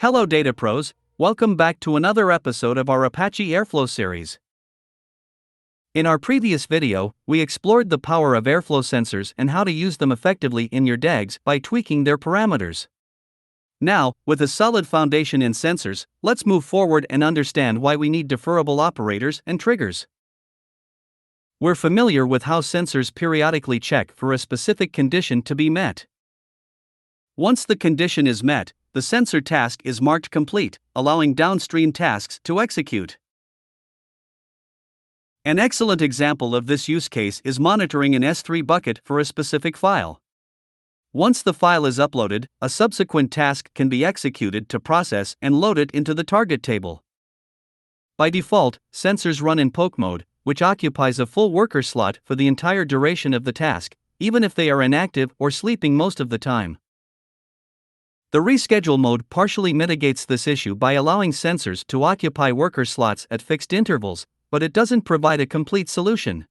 Hello Data Pros, welcome back to another episode of our Apache Airflow series. In our previous video, we explored the power of airflow sensors and how to use them effectively in your DAGs by tweaking their parameters. Now, with a solid foundation in sensors, let's move forward and understand why we need deferrable operators and triggers. We're familiar with how sensors periodically check for a specific condition to be met. Once the condition is met, the sensor task is marked complete, allowing downstream tasks to execute. An excellent example of this use case is monitoring an S3 bucket for a specific file. Once the file is uploaded, a subsequent task can be executed to process and load it into the target table. By default, sensors run in poke mode, which occupies a full worker slot for the entire duration of the task, even if they are inactive or sleeping most of the time. The Reschedule mode partially mitigates this issue by allowing sensors to occupy worker slots at fixed intervals, but it doesn't provide a complete solution.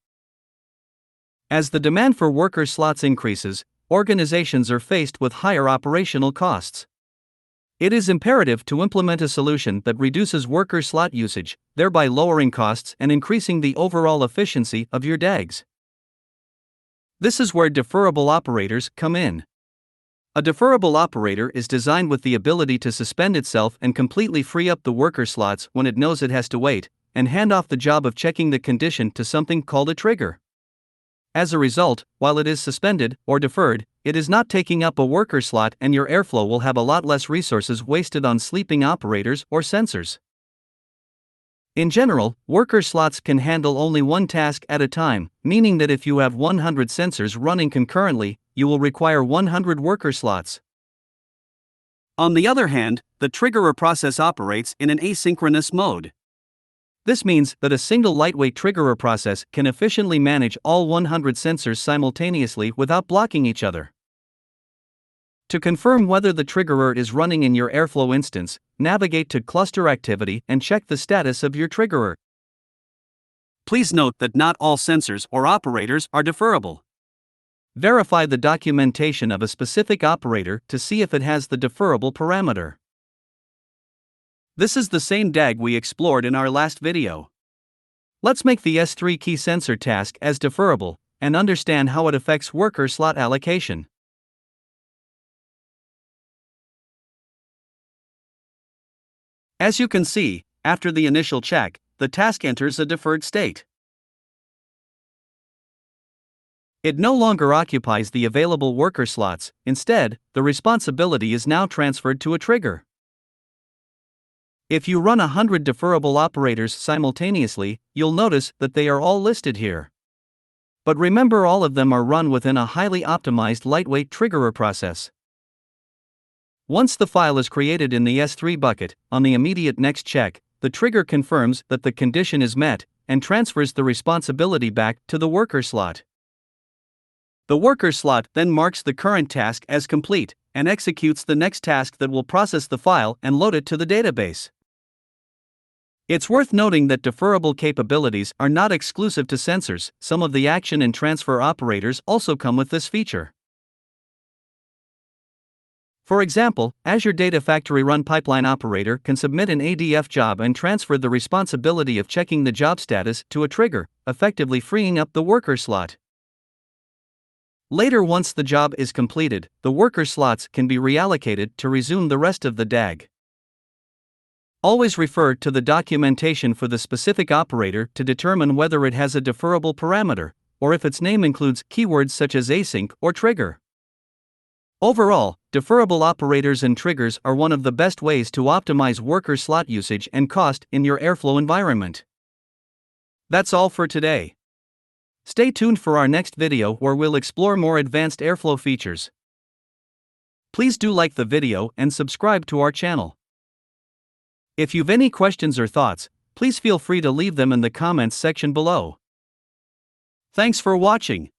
As the demand for worker slots increases, organizations are faced with higher operational costs. It is imperative to implement a solution that reduces worker slot usage, thereby lowering costs and increasing the overall efficiency of your DAGs. This is where deferrable operators come in. A deferrable operator is designed with the ability to suspend itself and completely free up the worker slots when it knows it has to wait, and hand off the job of checking the condition to something called a trigger. As a result, while it is suspended or deferred, it is not taking up a worker slot, and your airflow will have a lot less resources wasted on sleeping operators or sensors. In general, worker slots can handle only one task at a time, meaning that if you have 100 sensors running concurrently, you will require 100 worker slots. On the other hand, the triggerer process operates in an asynchronous mode. This means that a single lightweight triggerer process can efficiently manage all 100 sensors simultaneously without blocking each other. To confirm whether the triggerer is running in your Airflow instance, navigate to Cluster Activity and check the status of your triggerer. Please note that not all sensors or operators are deferrable. Verify the documentation of a specific operator to see if it has the deferrable parameter. This is the same DAG we explored in our last video. Let's make the S3 key sensor task as deferrable and understand how it affects worker slot allocation. As you can see, after the initial check, the task enters a deferred state. It no longer occupies the available worker slots. Instead, the responsibility is now transferred to a trigger. If you run 100 deferrable operators simultaneously, you'll notice that they are all listed here. But remember, all of them are run within a highly optimized lightweight triggerer process. Once the file is created in the S3 bucket, on the immediate next check, the trigger confirms that the condition is met and transfers the responsibility back to the worker slot. The worker slot then marks the current task as complete and executes the next task that will process the file and load it to the database. It's worth noting that deferrable capabilities are not exclusive to sensors. Some of the action and transfer operators also come with this feature. For example, Azure Data Factory Run Pipeline Operator can submit an ADF job and transfer the responsibility of checking the job status to a trigger, effectively freeing up the worker slot. Later, once the job is completed, the worker slots can be reallocated to resume the rest of the DAG. Always refer to the documentation for the specific operator to determine whether it has a deferrable parameter, or if its name includes keywords such as async or trigger. Overall, deferrable operators and triggers are one of the best ways to optimize worker slot usage and cost in your Airflow environment. That's all for today. Stay tuned for our next video where we'll explore more advanced Airflow features. Please do like the video and subscribe to our channel. If you've any questions or thoughts, please feel free to leave them in the comments section below. Thanks for watching.